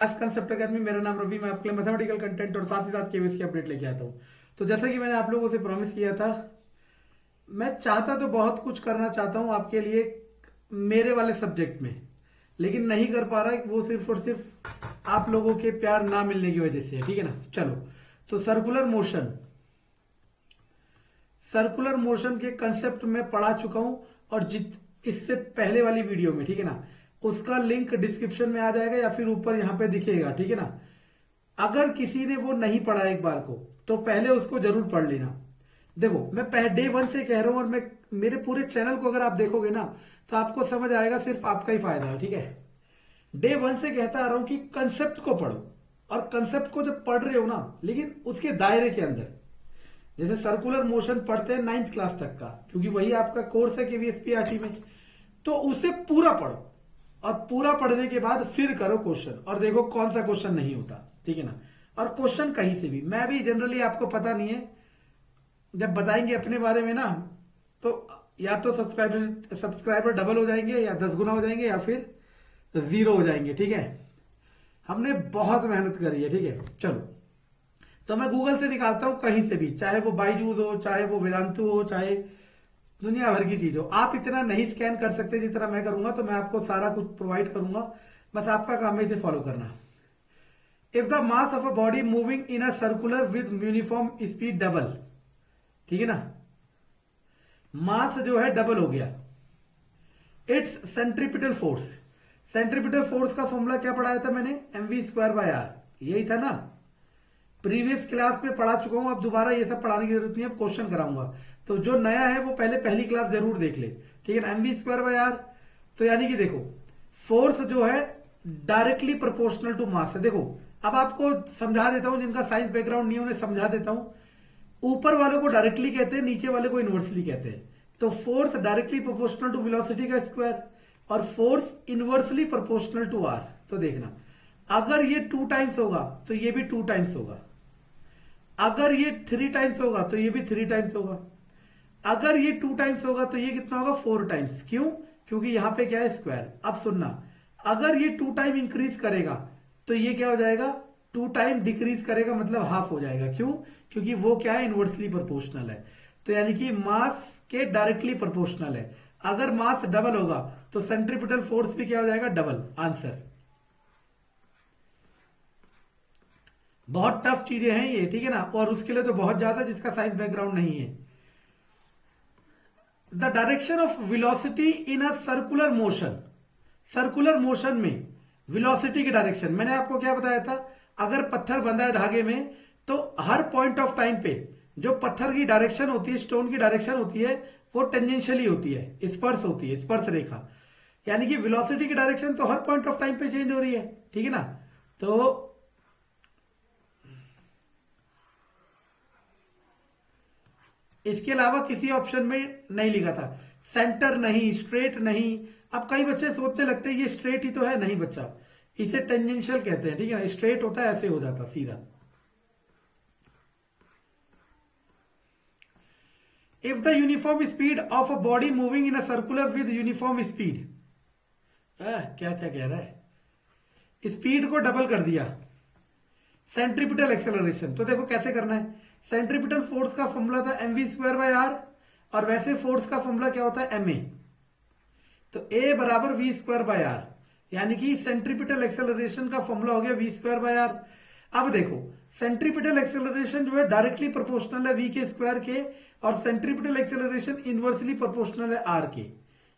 आज concept academy, मेरा नाम रवि। मैं आपके लिए मैथमेटिकल कंटेंट और साथ ही साथ केवीएस की अपडेट लेके आता हूँ। तो जैसा कि मैंने आप लोगों से प्रॉमिस किया था, मैं चाहता तो बहुत कुछ करना चाहता हूँ आपके लिए मेरे वाले सब्जेक्ट में, लेकिन नहीं कर पा रहा। वो सिर्फ और सिर्फ आप लोगों के प्यार ना मिलने की वजह से है, ठीक है ना। चलो, तो सर्कुलर मोशन के कंसेप्ट में पढ़ा चुका हूं। और जित इससे पहले वाली वीडियो में, ठीक है ना, उसका लिंक डिस्क्रिप्शन में आ जाएगा या फिर ऊपर यहां पे दिखेगा, ठीक है ना। अगर किसी ने वो नहीं पढ़ा एक बार को, तो पहले उसको जरूर पढ़ लेना। देखो, मैं डे वन से कह रहा हूं, और मैं मेरे पूरे चैनल को अगर आप देखोगे ना, तो आपको समझ आएगा सिर्फ आपका ही फायदा है, ठीक है। डे वन से कहता आ रहा हूं कि कंसेप्ट को पढ़ो, और कंसेप्ट को जब पढ़ रहे हो ना, लेकिन उसके दायरे के अंदर। जैसे सर्कुलर मोशन पढ़ते हैं 9th क्लास तक का, क्योंकि वही आपका कोर्स है केवीएसपीआरटी में। तो उसे पूरा पढ़ो, और पूरा पढ़ने के बाद फिर करो क्वेश्चन, और देखो कौन सा क्वेश्चन नहीं होता, ठीक है ना। और क्वेश्चन कहीं से भी, मैं भी जनरली, आपको पता नहीं है, जब बताएंगे अपने बारे में ना, तो या तो सब्सक्राइबर डबल हो जाएंगे, या 10 गुना हो जाएंगे, या फिर जीरो हो जाएंगे, ठीक है। हमने बहुत मेहनत करी है, ठीक है। चलो, तो मैं गूगल से निकालता हूं कहीं से भी, चाहे वो बाईजूस हो, चाहे वो वेदांतु हो, चाहे दुनिया भर की चीज हो। आप इतना नहीं स्कैन कर सकते जितना मैं करूंगा, तो मैं आपको सारा कुछ प्रोवाइड करूंगा, बस आपका काम है इसे फॉलो करना। If the mass of a body moving in a circular with uniform speed double, ठीक है ना, मास जो है डबल हो गया। It's centripetal force, centripetal force का फॉर्मूला क्या पढ़ाया था मैंने? mv²/r, यही था ना। प्रीवियस क्लास में पढ़ा चुका हूं, अब दोबारा ये सब पढ़ाने की जरूरत नहीं है, अब क्वेश्चन कराऊंगा। तो जो नया है वो पहले पहली क्लास जरूर देख ले, ठीक है ना। mv²/r, तो यानी कि देखो, फोर्स जो है डायरेक्टली प्रोपोर्शनल टू मास है। देखो, अब आपको समझा देता हूं, जिनका साइंस बैकग्राउंड नहीं है उन्हें समझा देता हूं। ऊपर वालों को डायरेक्टली कहते हैं, नीचे वाले को इनवर्सली कहते हैं। तो force directly proportional to velocity का स्क्वायर, और force inversely proportional to R. तो देखना, अगर ये 2 टाइम्स होगा तो ये भी 2 टाइम्स होगा, अगर ये 3 टाइम्स होगा तो ये भी 3 टाइम्स होगा, अगर ये 2 टाइम्स होगा तो ये कितना होगा? 4 टाइम्स। क्यों? क्योंकि यहां पे क्या है? स्क्वायर। अब सुनना, अगर ये 2 टाइम इंक्रीज करेगा तो ये क्या हो जाएगा? 2 टाइम डिक्रीज करेगा, मतलब हाफ हो जाएगा। क्यों? क्योंकि वो क्या है? इनवर्सली प्रोपोर्शनल है। तो यानी कि मास के डायरेक्टली प्रोपोर्शनल है। अगर मास डबल होगा तो सेंट्रीपिटल फोर्स भी क्या हो जाएगा? डबल। आंसर। बहुत टफ चीजें हैं ये, ठीक है ना, और उसके लिए तो बहुत ज्यादा जिसका साइंस बैकग्राउंड नहीं है। The direction of velocity in a circular motion, circular motion में वेलोसिटी की डायरेक्शन, मैंने आपको क्या बताया था? अगर पत्थर बंधा है धागे में, तो हर पॉइंट ऑफ टाइम पे जो पत्थर की डायरेक्शन होती है, स्टोन की डायरेक्शन होती है, वो टेंजेंशियली होती है, स्पर्श होती है, स्पर्श रेखा। यानी कि वेलोसिटी की डायरेक्शन तो हर पॉइंट ऑफ टाइम पे चेंज हो रही है, ठीक है ना। तो इसके अलावा किसी ऑप्शन में नहीं लिखा था। सेंटर नहीं, स्ट्रेट नहीं। अब कई बच्चे सोचने लगते हैं ये स्ट्रेट ही तो है। नहीं बच्चा, इसे टेंजेंशियल कहते हैं, ठीक है ना। स्ट्रेट होता है ऐसे हो जाता सीधा। If the uniform speed of a body moving in a circular with uniform speed, क्या क्या कह रहा है? स्पीड को डबल कर दिया, सेंट्रीपिटल एक्सेलरेशन। तो देखो कैसे करना है। सेंट्रीपिटल फोर्स का फॉर्मूला था mv²/r, और वैसे फोर्स का फॉर्मूला क्या होता है? ma। तो a बराबर v²/r, यानी कि सेंट्रीपिटल एक्सेलरेशन का फॉर्मूला हो गया v²/r। अब देखो, सेंट्रीपिटल एक्सेलरेशन जो है डायरेक्टली प्रोपोर्शनल है v के स्क्वायर के, और सेंट्रीपिटल एक्सेलरेशन इनवर्सली प्रोपोर्शनल है r के।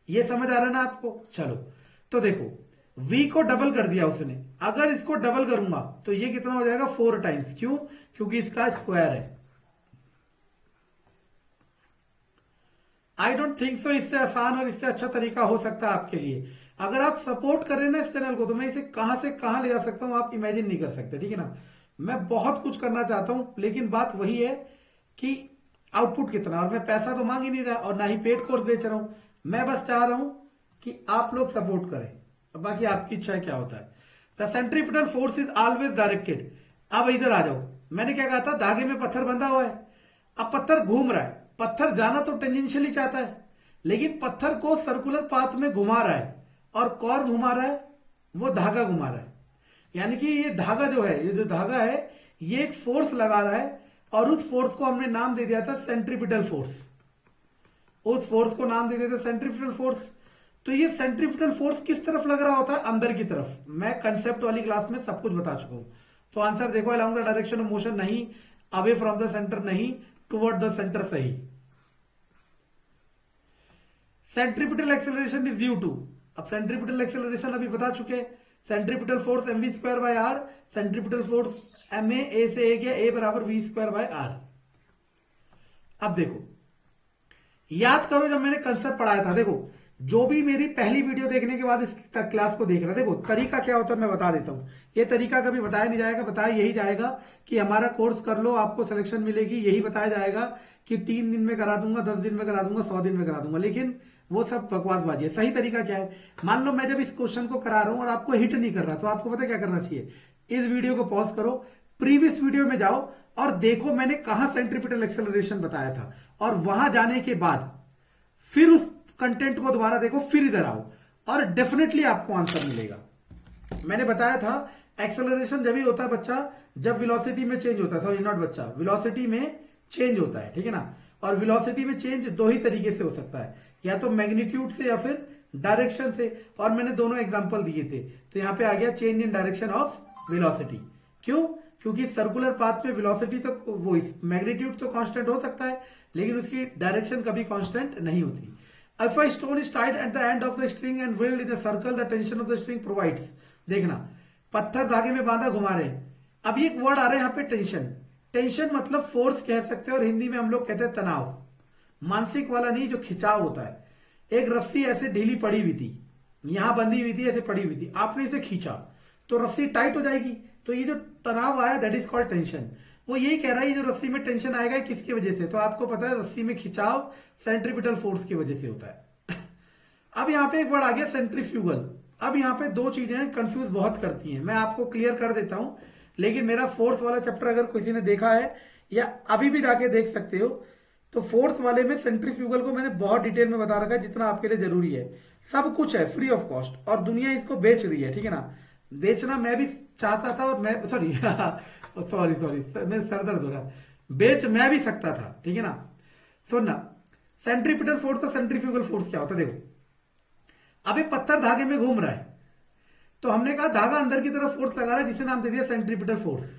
ये समझ आ रहा है ना आपको? चलो, तो देखो, v को डबल कर दिया उसने। अगर इसको डबल करूंगा तो ये कितना हो जाएगा? 4 टाइम्स। क्यों? क्योंकि इसका स्क्वायर है। आई डोंट थिंक सो इससे आसान और इससे अच्छा तरीका हो सकता है आपके लिए। अगर आप सपोर्ट कर रहे हैं ना इस चैनल को, तो मैं इसे कहां से कहां ले जा सकता हूं, आप इमेजिन नहीं कर सकते, ठीक है ना। मैं बहुत कुछ करना चाहता हूं, लेकिन बात वही है कि आउटपुट कितना। और मैं पैसा तो मांग ही नहीं रहा, और ना ही पेड कोर्स बेच रहा हूं। मैं बस चाह रहा हूं कि आप लोग सपोर्ट करें, अब बाकी आपकी इच्छा है क्या होता है। The centripetal force is always directed. अब इधर आ जाओ, मैंने क्या कहा था? धागे में पत्थर बंधा हुआ है, अब पत्थर घूम रहा है। पत्थर जाना तो टेंजेंशियली चाहता है, लेकिन पत्थर को सर्कुलर पाथ में घुमा रहा है, और कौन घुमा रहा है? वो धागा घुमा रहा है। यानी कि ये धागा जो है, ये जो धागा है, ये एक फोर्स लगा रहा है और उस फोर्स को हमने नाम दे दिया था सेंट्रीपिटल फोर्स। उस फोर्स को नाम दे दिया था सेंट्रीपिटल फोर्स। तो ये सेंट्रीपिटल फोर्स किस तरफ लग रहा होता है? अंदर की तरफ। मैं कंसेप्ट वाली क्लास में सब कुछ बता चुका हूं। तो आंसर देखो, along the direction of motion नहीं, अवे फ्रॉम द सेंटर नहीं, टुवर्ड द सेंटर सही। Centripetal acceleration is due to, अब सेंट्रीपिटल एक्सेलरेशन अभी बता चुके हैं, centripetal force M V square by R, centripetal force M A से ए गया, ए बराबर वी स्क्वायर बाय आर। अब देखो, याद करो जब मैंने कंसेप्ट पढ़ाया था, देखो जो भी मेरी पहली वीडियो देखने के बाद इस क्लास को देख रहा है, देखो तरीका क्या होता है मैं बता देता हूं। ये तरीका कभी बताया नहीं जाएगा, बताया यही जाएगा कि हमारा कोर्स कर लो, आपको सिलेक्शन मिलेगी, यही बताया जाएगा कि 3 दिन में करा दूंगा, 10 दिन में करा दूंगा, 100 दिन में करा दूंगा। लेकिन वो सब बकवासबाजी है। सही तरीका क्या है? मान लो मैं जब इस क्वेश्चन को करा रहा हूं और आपको हिट नहीं कर रहा, तो आपको पता क्या करना चाहिए? इस वीडियो को पॉज करो, प्रीवियस वीडियो में जाओ और देखो मैंने कहां सेंट्रीपिटल एक्सेलरेशन बताया था, और वहां जाने के बाद फिर उस कंटेंट को दोबारा देखो, फिर इधर आओ और डेफिनेटली आपको आंसर मिलेगा। मैंने बताया था एक्सेलरेशन जब ही होता है बच्चा, जब वेलोसिटी में चेंज होता है, सॉरी नॉट बच्चा, वेलोसिटी में चेंज होता है, ठीक है ना। और वेलोसिटी में चेंज दो ही तरीके से हो सकता है, या तो मैग्नीट्यूड से या फिर डायरेक्शन से, और मैंने दोनों एग्जांपल दिए थे। तो यहां पे आ गया change in direction of velocity. क्यों? क्योंकि सर्कुलर पाथ में वेलोसिटी तो वो मैग्नीट्यूड तो कांस्टेंट हो सकता है, लेकिन उसकी डायरेक्शन कभी कांस्टेंट नहीं होती। If a stone is tied at the end of the string and whirled in a circle, the tension of the string provides, देखना, पत्थर धागे में बांधा घुमा रहे हैं। अब ये वर्ड आ रहा है यहाँ पे टेंशन। टेंशन मतलब फोर्स कह सकते हैं, और हिंदी में हम लोग कहते हैं तनाव। मानसिक वाला नहीं, जो खिंचाव होता है। एक रस्सी ऐसे ढीली पड़ी हुई थी, यहां बंधी हुई थी, ऐसे पड़ी हुई थी, आपने इसे खींचा तो रस्सी टाइट हो जाएगी। तो ये जो तनाव आया, दैट इज कॉल्ड टेंशन। वो यही कह रहा है, जो रस्सी में टेंशन आएगा किसकी वजह से? तो आपको पता है रस्सी में खिंचाव सेंट्रीपिटल फोर्स की वजह से होता है। अब यहाँ पे एक वर्ड आ गया सेंट्रीफ्यूगल। अब यहाँ पे दो चीजें कंफ्यूज बहुत करती हैं, मैं आपको क्लियर कर देता हूं। लेकिन मेरा फोर्स वाला चैप्टर अगर किसी ने देखा है या अभी भी जाके देख सकते हो, तो फोर्स वाले में सेंट्रीफ्यूगल को मैंने बहुत डिटेल में बता रखा है, जितना आपके लिए जरूरी है। सब कुछ है फ्री ऑफ कॉस्ट, और दुनिया इसको बेच रही है, ठीक है ना। बेचना मैं भी चाहता था, और मैं सॉरी मैं सर दर्द हो रहा है, बेच मैं भी सकता था, ठीक है ना। सुनना, सेंट्रीपिटल फोर्स और सेंट्रीफ्यूगल फोर्स क्या होता है? देखो, अभी पत्थर धागे में घूम रहा है, तो हमने कहा धागा अंदर की तरफ फोर्स लगा रहा है, जिसे नाम दे दिया सेंट्रीपिटल फोर्स।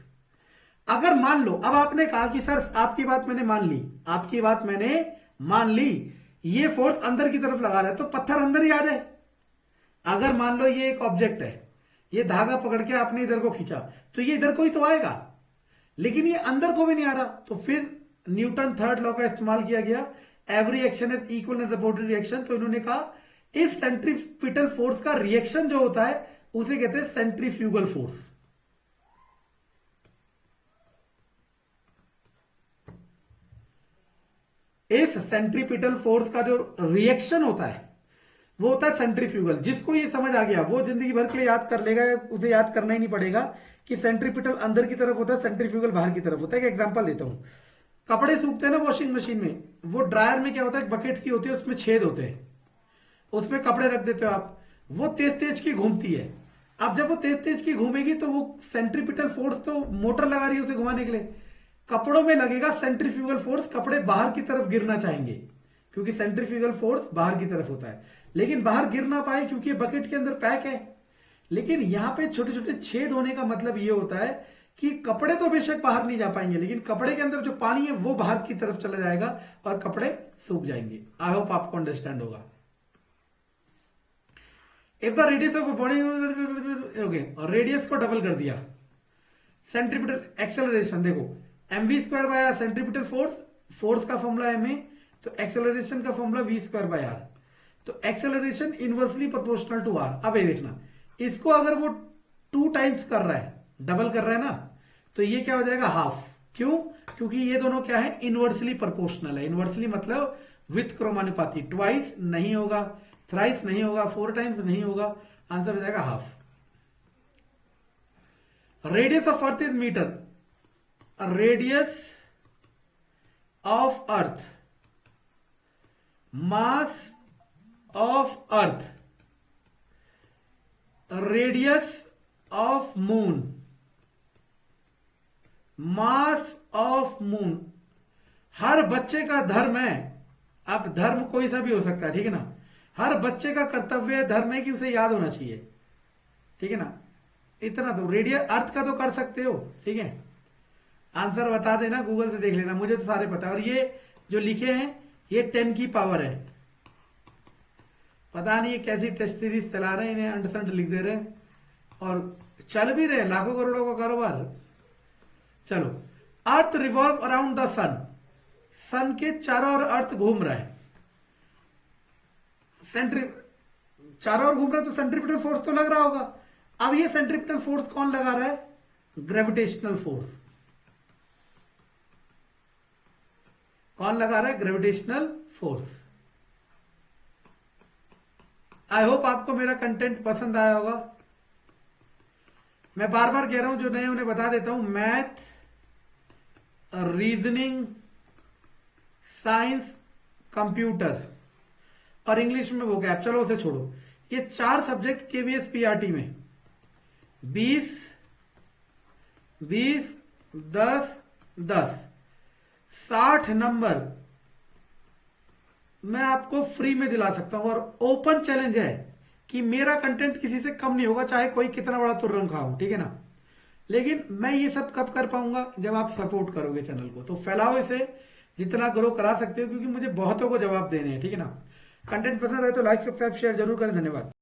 अगर मान लो, अब आपने कहा कि सर आपकी बात मैंने मान ली, आपकी बात मैंने मान ली, ये फोर्स अंदर की तरफ लगा रहा है, तो पत्थर अंदर ही आ जाए। अगर मान लो ये एक ऑब्जेक्ट है, ये धागा पकड़ के आपने इधर को खींचा, तो ये इधर को ही तो आएगा, लेकिन ये अंदर को भी नहीं आ रहा। तो फिर न्यूटन थर्ड लॉ का इस्तेमाल किया गया, every action is equal in the body reaction. तो इन्होंने कहा इस सेंट्रीपिटल फोर्स का रिएक्शन जो होता है उसे कहते हैं सेंट्रीफ्यूगल फोर्स। इस सेंट्रीपिटल फोर्स का जो रिएक्शन होता है वो होता है सेंट्रीफ्यूगल। जिसको ये समझ आ गया वो जिंदगी भर के लिए याद कर लेगा, उसे याद करना ही नहीं पड़ेगा कि सेंट्रीपिटल अंदर की तरफ होता है, सेंट्रीफ्यूगल बाहर की तरफ होता है। एक एग्जांपल देता हूं, कपड़े सूखते हैं ना वॉशिंग मशीन में, वो ड्रायर में क्या होता है, बकेट सी होती है, उसमें छेद होते हैं, उसमें कपड़े रख देते हो आप, वो तेज तेज की घूमती है। अब जब वो तेज तेज की घूमेगी तो वो सेंट्रीपिटल फोर्स तो मोटर लगा रही है उसे घुमाने के लिए, कपड़ों में लगेगा सेंट्रीफ्यूगल फोर्स, कपड़े बाहर की तरफ गिरना चाहेंगे क्योंकि सेंट्रीफ्यूगल फोर्स बाहर की तरफ होता है, लेकिन बाहर गिर ना पाए क्योंकि बकेट के अंदर पैक है। लेकिन यहां पे छोटे छोटे छेद होने का मतलब ये होता है कि कपड़े तो बेशक बाहर नहीं जा पाएंगे, लेकिन कपड़े के अंदर जो पानी है वो बाहर की तरफ चला जाएगा और कपड़े सूख जाएंगे। आई होप आपको अंडरस्टैंड होगा। If the radius of body, okay, और रेडियस को डबल कर दिया, सेंट्रीपिटल एक्सेलरेशन देखो, M V square by R centripetal force, force का फॉर्मूला एम ए, तो एक्सेलरेशन का formula V square by R. तो acceleration inversely proportional to R. अब ये देखना, इसको अगर वो 2 टाइम्स कर रहा है, डबल कर रहा है ना, तो ये क्या हो जाएगा, हाफ। क्यों? क्योंकि ये दोनों क्या है, इनवर्सली प्रोपोर्शनल है। इनवर्सली मतलब विथ क्रमानुपाती। ट्वाइस नहीं होगा, थ्राइस नहीं होगा, 4 टाइम्स नहीं होगा, आंसर हो जाएगा half. Radius of earth is metre, radius of earth, mass of earth, radius of moon, mass of moon. हर बच्चे का धर्म है, अब धर्म कोई सा भी हो सकता है, ठीक है ना। हर बच्चे का कर्तव्य धर्म है कि उसे याद होना चाहिए, ठीक है ना। इतना तो रेडियस अर्थ का तो कर सकते हो, ठीक है। आंसर बता देना, गूगल से देख लेना, मुझे तो सारे पता है। और ये जो लिखे हैं ये 10 की पावर है। पता नहीं ये कैसी टेस्ट सीरीज चला रहे हैं, इन्हें अंडरस्टैंड लिख दे रहे हैं और चल भी रहे हैं, लाखों करोड़ों का कारोबार। चलो, अर्थ रिवॉल्व अराउंड द सन, सन के चारों ओर अर्थ घूम रहा है। सेंट्री चारों ओर घूम रहा है तो सेंट्रीपिटल फोर्स तो लग रहा होगा। अब ये सेंट्रीपिटल फोर्स कौन लगा रहा है? Gravitational force. कौन लगा रहा है? Gravitational force. आई होप आपको मेरा कंटेंट पसंद आया होगा। मैं बार बार कह रहा हूं, जो नए उन्हें बता देता हूं, मैथ, रीजनिंग, साइंस, कंप्यूटर और इंग्लिश में वो गैप, चलो उसे छोड़ो। ये 4 सब्जेक्ट केवीएस पीआरटी में 20 20 10 10 60 नंबर मैं आपको फ्री में दिला सकता हूं। और ओपन चैलेंज है कि मेरा कंटेंट किसी से कम नहीं होगा, चाहे कोई कितना बड़ा तुर्रम खाओ, ठीक है ना। लेकिन मैं ये सब कब कर पाऊंगा? जब आप सपोर्ट करोगे चैनल को। तो फैलाओ इसे, जितना ग्रो करा सकते हो, क्योंकि मुझे बहुतों को जवाब देने हैं, ठीक है ना। कंटेंट पसंद आए तो लाइक, सब्सक्राइब, शेयर जरूर करें। धन्यवाद।